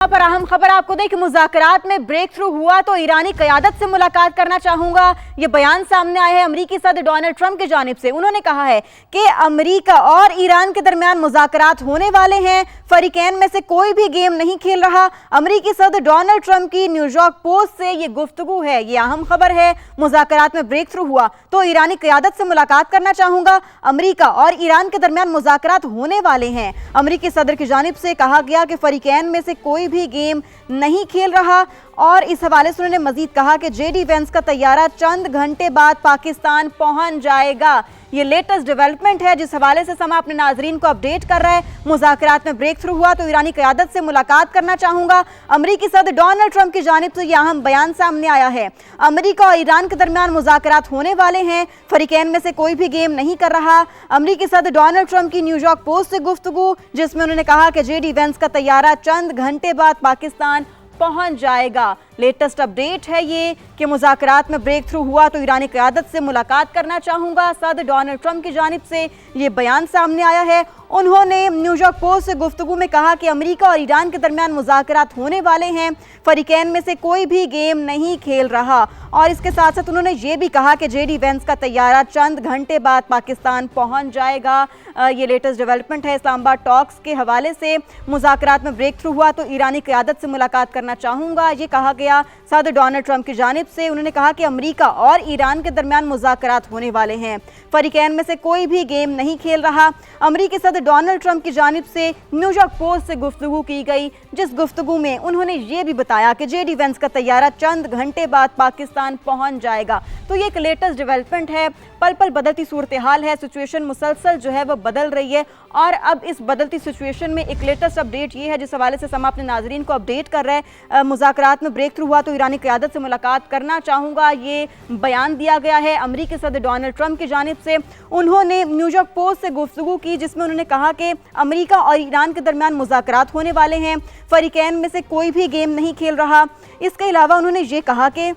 पर अहम खबर आपको दें कि मुज़ाकरात में ब्रेक थ्रू हुआ तो ईरानी क़यादत से मुलाकात करना चाहूंगा। ये बयान सामने आया है अमरीकी सदर डोनाल्ड ट्रंप की जानिब से। उन्होंने कहा है कि अमरीका और ईरान के दरमियान मुज़ाकरात होने वाले हैं, फरीकैन में से कोई भी गेम नहीं खेल रहा। अमरीकी सदर डोनाल्ड ट्रंप की न्यूयॉर्क पोस्ट से ये गुफ्तगू है, ये अहम खबर है। मुज़ाकरात में ब्रेक थ्रू हुआ तो ईरानी क़यादत से मुलाकात करना चाहूंगा। अमरीका और ईरान के दरमियान मुज़ाकरात होने वाले हैं। अमरीकी सदर की जानिब से कहा गया कि फरीकैन में से कोई भी गेम नहीं खेल रहा। और इस हवाले से उन्होंने मजीद कहा कि जेडी वेंस का तैयारा चंद घंटे बाद पाकिस्तान पहुंच जाएगा। ये लेटेस्ट डेवलपमेंट है जिस हवाले से समा अपने नाजरीन को अपडेट कर रहा है। मुज़ाकरात में ब्रेक थ्रू हुआ तो ईरानी क़यादत से मुलाकात करना चाहूंगा। अमरीकी सदर डोनाल्ड ट्रंप की जानिब से यह अहम बयान सामने आया है। अमरीका और ईरान के दरमियान मुज़ाकरात होने वाले हैं, फरीकैन में से कोई भी गेम नहीं कर रहा। अमरीकी सदर डोनाल्ड ट्रंप की न्यूयॉर्क पोस्ट से गुफ्तगू, जिसमें उन्होंने कहा कि जेडी वेंस का तैयारा चंद घंटे बाद पाकिस्तान पहुंच जाएगा। लेटेस्ट अपडेट है ये कि मुज़ाकरात में ब्रेक थ्रू हुआ तो ईरानी क़यादत से मुलाकात करना चाहूंगा। सदर डोनाल्ड ट्रंप की जानिब से ये बयान सामने आया है। उन्होंने न्यूयॉर्क पोस्ट से गुफ्तगू में कहा कि अमरीका और ईरान के दरमियान मुज़ाकरात होने वाले हैं, फरीकैन में से कोई भी गेम नहीं खेल रहा। और इसके साथ साथ उन्होंने ये भी कहा कि जेडी वेंस का तैयारा चंद घंटे बाद पाकिस्तान पहुंच जाएगा। ये लेटेस्ट डेवलपमेंट है। इस्लामाबाद टॉक्स के हवाले से मुज़ाकरात में ब्रेक थ्रू हुआ तो ईरानी क़यादत से मुलाकात करना चाहूँगा, ये कहा गया सदर डोनाल्ड ट्रंप की जानिब से। उन्होंने कहा कि अमरीका और ईरान के दरमियान मुज़ाकरात होने वाले हैं, फरीकैन में से कोई भी गेम नहीं खेल रहा। अमरीकी सदर डोनाल्ड ट्रंप की जानिब से न्यूयॉर्क पोस्ट से गुफ्तगू की गई, जिस गुफ्तगू में उन्होंने ये भी बताया कि जेडी वेंस का तैयारा चंद घंटे बाद पाकिस्तान पहुंच जाएगा। तो ये एक लेटेस्ट डेवलपमेंट है। पल पल बदलती सूरत हाल है, सिचुएशन मुसलसल जो है वो बदल रही है। और अब इस बदलती सिचुएशन में एक लेटेस्ट अपडेट ये है जिस हवाले से समा अपने नाजरीन को अपडेट कर रहे हैं। मुज़ाकरात में ब्रेक थ्रू हुआ तो ईरानी क़यादत से मुलाकात करना चाहूँगा, ये बयान दिया गया है अमरीकी सदर डोनाल्ड ट्रंप की जानिब से। उन्होंने न्यूयॉर्क पोस्ट से गुफ्तगू की, जिसमें उन्होंने कहा कि अमरीका और ईरान के दरमियान मुज़ाकरात होने वाले हैं, फरीकैन में से कोई भी गेम नहीं खेल रहा। इसके अलावा उन्होंने ये कहा कि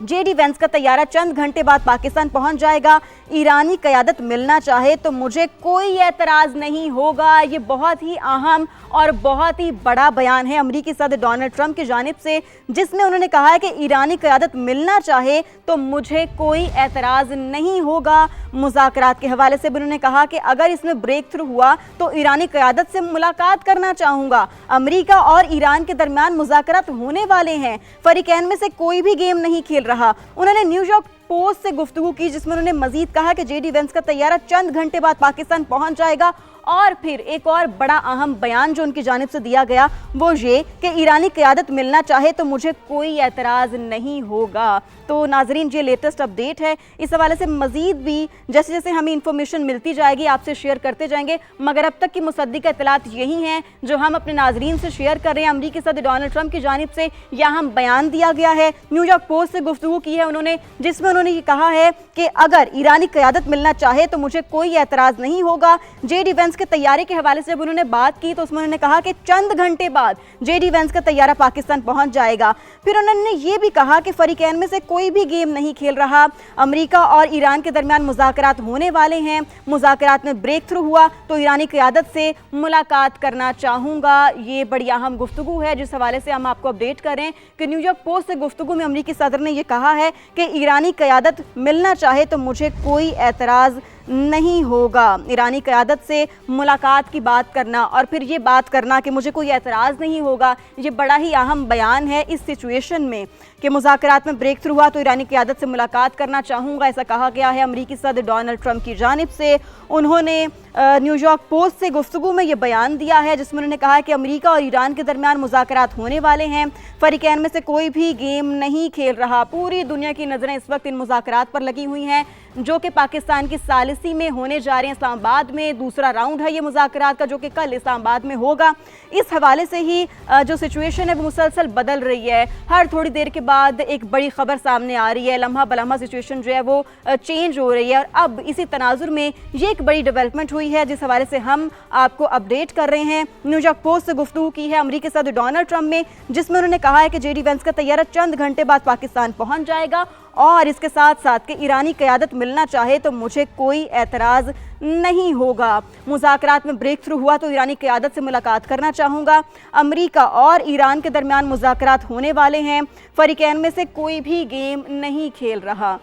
जेडी वेंस का तैयारा चंद घंटे बाद पाकिस्तान पहुंच जाएगा। ईरानी क़यादत मिलना चाहे तो मुझे कोई एतराज़ नहीं होगा। ये बहुत ही अहम और बहुत ही बड़ा बयान है अमरीकी सदर डोनाल्ड ट्रंप की जानिब से, जिसमें उन्होंने कहा है कि ईरानी क़यादत मिलना चाहे तो मुझे कोई एतराज़ नहीं होगा। मुज़ाकरात के हवाले से भी उन्होंने कहा कि अगर इसमें ब्रेक थ्रू हुआ तो ईरानी क़यादत से मुलाकात करना चाहूँगा। अमरीका और ईरान के दरमियान मुज़ाकरात होने वाले हैं, फरीकैन में से कोई भी गेम नहीं खेल रहा। उन्होंने न्यूयॉर्क पोस्ट से गुफ्तगू की, जिसमें उन्होंने मजीद कहा कि जेडी वेंस का तैयारा चंद घंटे बाद पाकिस्तान पहुंच जाएगा। और फिर एक और बड़ा अहम बयान जो उनकी जानिब से दिया गया वो ये कि ईरानी क़यादत मिलना चाहे तो मुझे कोई एतराज़ नहीं होगा। तो नाजरीन, ये लेटेस्ट अपडेट है। इस हवाले से मजीद भी जैसे जैसे हमें इंफॉर्मेशन मिलती जाएगी आपसे शेयर करते जाएंगे, मगर अब तक की मुसद्दिक़ इत्तलात यही हैं जो हम अपने नाजरीन से शेयर कर रहे हैं। अमरीकी सदर डोनाल्ड ट्रंप की जानिब से यहाँ बयान दिया गया है, न्यूयॉर्क पोस्ट से गुफ्तगू की है उन्होंने, जिसमें उन्होंने ये कहा है कि अगर ईरानी क़यादत मिलना चाहे तो मुझे कोई एतराज़ नहीं होगा। जेडी वेंस के तैयारे के हवाले से जब उन्होंने बात की तो उसमें उन्होंने कहा कि चंद घंटे बाद जेडी वेंस का तैयारा पाकिस्तान पहुंच जाएगा। फिर उन्होंने ये भी कहा कि फरीकैन में से कोई भी गेम नहीं खेल रहा। अमरीका और ईरान के दरमियान मुज़ाकरात होने वाले हैं, मुज़ाकरात में ब्रेक थ्रू हुआ तो ईरानी क़यादत से मुलाकात करना चाहूँगा। ये बड़ी अहम गुफ्तगू है जिस हवाले से हम आपको अपडेट करें कि न्यूयॉर्क पोस्ट से गुफ्तगू में अमरीकी सदर ने यह कहा है कि ईरानी क़यादत मिलना चाहे तो मुझे कोई एतराज़ नहीं होगा। ईरानी क़यादत से मुलाकात की बात करना और फिर ये बात करना कि मुझे कोई एतराज़ नहीं होगा, ये बड़ा ही अहम बयान है इस सिचुएशन में कि मुज़ाकरात में ब्रेक थ्रू हुआ तो ईरानी क़यादत से मुलाकात करना चाहूँगा, ऐसा कहा गया है अमरीकी सदर डोनाल्ड ट्रंप की जानिब से। उन्होंने न्यूयॉर्क पोस्ट से गुफ्तगू में ये बयान दिया है जिसमें उन्होंने कहा है कि अमरीका और ईरान के दरमियान मुज़ाकरात होने वाले हैं, फरीकैन में से कोई भी गेम नहीं खेल रहा। पूरी दुनिया की नज़रें इस वक्त इन मुज़ाकरात पर लगी हुई हैं जो कि पाकिस्तान की सालिसी में होने जा रहे हैं। इस्लामाबाद में दूसरा राउंड है ये मुज़ाकरात का, जो कि कल इस्लामाबाद में होगा। इस हवाले से ही जो सिचुएशन है वो मुसलसल बदल रही है। हर थोड़ी देर के बाद एक बड़ी खबर सामने आ रही है, लम्हा बलम्हा सिचुएशन जो है वो चेंज हो रही है। और अब इसी तनाजुर में ये एक बड़ी डेवलपमेंट हुई है जिस हवाले से हम आपको अपडेट कर रहे हैं। न्यूयॉर्क पोस्ट से गुफ्तगू की है अमरीकी सदर डोनाल्ड ट्रंप में, जिसमें उन्होंने कहा है कि जेडी वेंस का तैयारा चंद घंटे बाद पाकिस्तान पहुंच जाएगा। और इसके साथ साथ कि ईरानी क़यादत मिलना चाहे तो मुझे कोई एतराज़ नहीं होगा। मुज़ाकरात में ब्रेक थ्रू हुआ तो ईरानी क़यादत से मुलाकात करना चाहूँगा। अमेरिका और ईरान के दरमियान मुज़ाकरात होने वाले हैं। फ़रीक़ैन में से कोई भी गेम नहीं खेल रहा।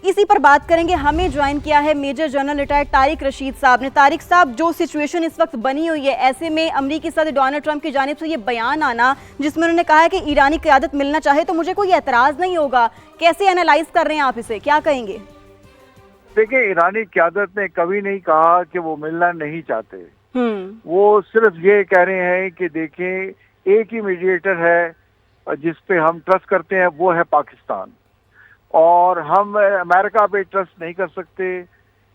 इसी पर बात करेंगे। हमें ज्वाइन किया है major general retired Tariq Rashid sahab ने। तारिक साहब, जो सिचुएशन इस वक्त बनी हुई है, ऐसे में अमरीकी सदर डोनाल्ड ट्रंप की जानिब से ये बयान आना जिसमें उन्होंने कहा है कि ईरानी क़यादत मिलना चाहे तो मुझे कोई एतराज़ नहीं होगा, कैसे एनालाइज कर रहे हैं आप इसे, क्या कहेंगे? देखिए, ईरानी क़यादत ने कभी नहीं कहा कि वो मिलना नहीं चाहते। वो सिर्फ ये कह रहे हैं कि देखें, एक ही मीडिएटर है जिस पे हम ट्रस्ट करते हैं, वो है पाकिस्तान, और हम अमेरिका पे ट्रस्ट नहीं कर सकते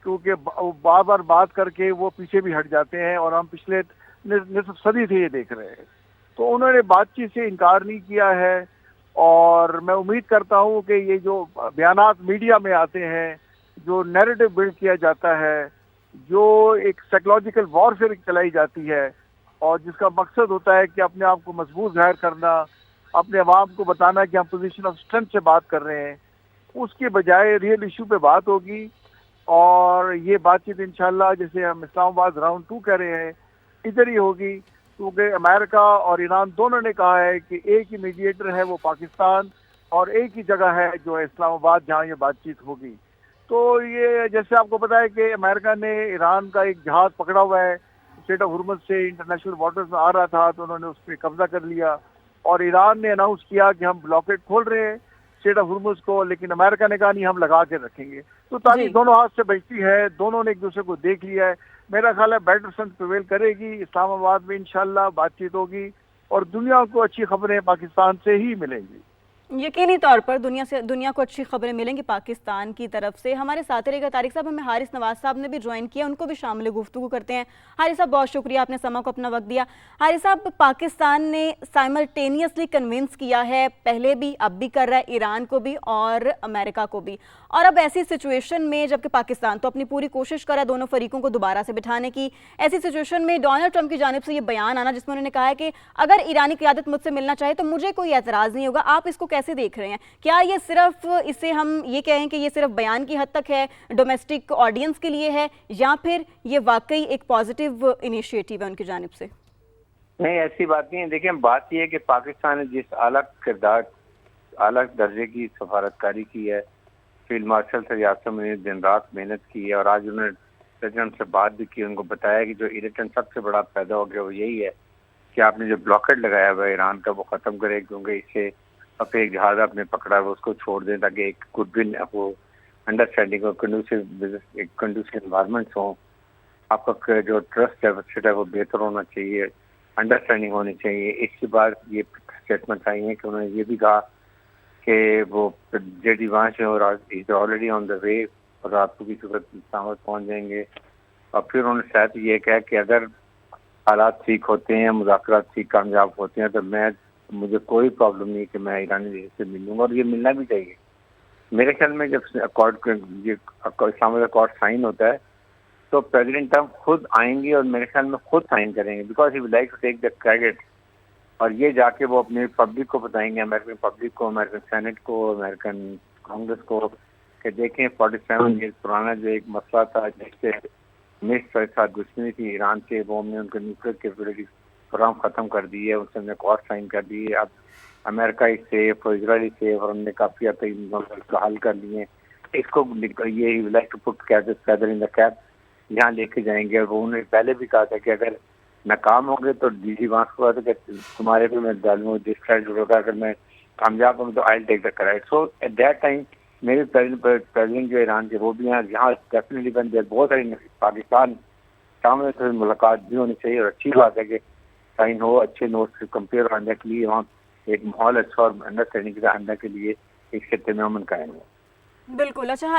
क्योंकि बार बार बात करके वो पीछे भी हट जाते हैं, और हम पिछले निसफ सदी से ये देख रहे हैं। तो उन्होंने बातचीत से इनकार नहीं किया है, और मैं उम्मीद करता हूँ कि ये जो बयानात मीडिया में आते हैं, जो नैरेटिव बिल्ड किया जाता है, जो एक साइकोलॉजिकल वॉरफेयर चलाई जाती है, और जिसका मकसद होता है कि अपने आप को मजबूत जाहिर करना, अपने अवाम को बताना कि हम पोजीशन ऑफ स्ट्रेंथ से बात कर रहे हैं, उसके बजाय रियल इशू पे बात होगी। और ये बातचीत इंशाल्लाह, जैसे हम इस्लामाबाद राउंड 2 कह रहे हैं, इधर ही होगी, क्योंकि अमेरिका और ईरान दोनों ने कहा है कि एक ही मीडिएटर है वो पाकिस्तान, और एक ही जगह है जो है इस्लामाबाद, जहाँ ये बातचीत होगी। तो ये जैसे आपको पता है कि अमेरिका ने ईरान का एक जहाज पकड़ा हुआ है, स्ट्रेट ऑफ हुर्मुज़ से इंटरनेशनल वाटर्स में आ रहा था, तो उन्होंने उस पर कब्जा कर लिया, और ईरान ने अनाउंस किया कि हम ब्लॉकेट खोल रहे हैं स्ट्रेट ऑफ हुर्मुज़ को, लेकिन अमेरिका ने कहा नहीं, हम लगा के रखेंगे। तो तारीख दोनों हाथ से बचती है, दोनों ने एक दूसरे को देख लिया है। मेरा ख्याल है बेटर सेंस प्रिवेल करेगी, इस्लामाबाद में इंशाल्लाह बातचीत होगी, और दुनिया को अच्छी खबरें पाकिस्तान से ही मिलेंगी। यकीनी तौर पर दुनिया को अच्छी खबरें मिलेंगी पाकिस्तान की तरफ से। हमारे साथ रहेगा तारिक साहब, हमें हारिस नवाज साहब ने भी ज्वाइन किया, उनको भी शामिल गुफ्तगू करते हैं। हारिस साहब, बहुत शुक्रिया, आपने समा को अपना वक्त दिया। हारिस साहब, पाकिस्तान ने साइमल्टेनियसली कन्विंस किया है, पहले भी अब भी कर रहा है, ईरान को भी और अमेरिका को भी, और अब ऐसी सिचुएशन में जबकि पाकिस्तान तो अपनी पूरी कोशिश कर रहा है दोनों फरीकों को दोबारा से बिठाने की, ऐसी सिचुएशन में डोनाल्ड ट्रंप की जानिब से ये बयान आना जिसमें उन्होंने कहा है कि अगर ईरानी क़यादत मुझसे मिलना चाहे तो मुझे कोई एतराज़ नहीं होगा, आप इसको कैसे देख रहे हैं? क्या ये सिर्फ, इसे हम ये कहें कि ये सिर्फ बयान की हद तक है, डोमेस्टिक ऑडियंस के लिए है, या फिर ये वाकई एक पॉजिटिव इनिशिएटिव है उनकी जानिब से? नहीं, ऐसी बात नहीं है। देखिए, बात यह है कि पाकिस्तान ने जिस आला दर्जे की सफारतकारी की है, फील्ड मार्शल से यासम ने दिन रात मेहनत की है, और आज उन्होंने प्रेसिडेंट से बात भी की, उनको बताया कि जो इरिटेंट सबसे बड़ा पैदा हो गया वो यही है कि आपने जो ब्लॉकेट लगाया हुआ है ईरान का, वो ख़त्म करे, क्योंकि इससे अपने एक जहाज आपने पकड़ा है उसको छोड़ दें, ताकि एक गुडविल वो अंडरस्टैंडिंग और कंडूसिव एनवायरमेंट्स हो। आपका जो ट्रस्ट डेफिसिट है वो बेहतर होना चाहिए, अंडरस्टैंडिंग होनी चाहिए। इसके बाद ये स्टेटमेंट आई है कि उन्होंने ये भी कहा कि वो जेडी वहाँ से और is already on the way, और रात को की सूरत इस्लामाबाद पहुँच जाएंगे। और फिर उन्होंने शायद ये कहा कि अगर हालात ठीक होते हैं, मुज़ाकरात ठीक कामयाब होते हैं, तो मुझे कोई प्रॉब्लम नहीं कि मैं ईरानी देश से मिलूंगा, और ये मिलना भी चाहिए। मेरे ख्याल में जब इस्लामाबाद अकॉर्ड साइन होता है तो प्रेसिडेंट ट्रंप खुद आएंगे, और मेरे ख्याल में खुद साइन करेंगे, because he would like to take the credit, और ये जाके वो अपने पब्लिक को बताएंगे, अमेरिकन पब्लिक को, अमेरिकन सेनेट को, अमेरिकन कांग्रेस को, कि देखें 47 ईयर पुराना जो एक मसला था जिससे मिस्र के साथ दुश्मनी थी ईरान से, वो हमने उनके न्यूक्लियर कैपेबिलिटी प्रोग्राम ख़त्म कर दी है, उसने अकॉर्ड साइन कर दी है। अब अमेरिका इज सेफ और इसराइल सेफ, और हमने काफ़ी हद तक हल कर लिए। इसको ये like to put feather in the cap, यहाँ लेके जाएंगे। और वो उन्होंने पहले भी कहा था कि अगर नाकाम होंगे तो डीजी वहाँ को था कि तुम्हारे पे मैं डालूँ डिस्ट्रैक्ट होगा, अगर मैं कामयाब हूँ तो I take the credit. So at that time मेरे प्रेसिडेंट जो ईरान के वो भी यहाँ डेफिनेटली बन जाए। बहुत सारी पाकिस्तान सामने से मुलाकात भी होनी चाहिए, और अच्छी बात है कि साइन हो, अच्छे नोट्स से कंपेयर करने के लिए वहाँ एक माहौल अच्छा और अंडरस्टैंडिंग के लिए इस क्षेत्र में अमन कायम हो। बिल्कुल। अच्छा।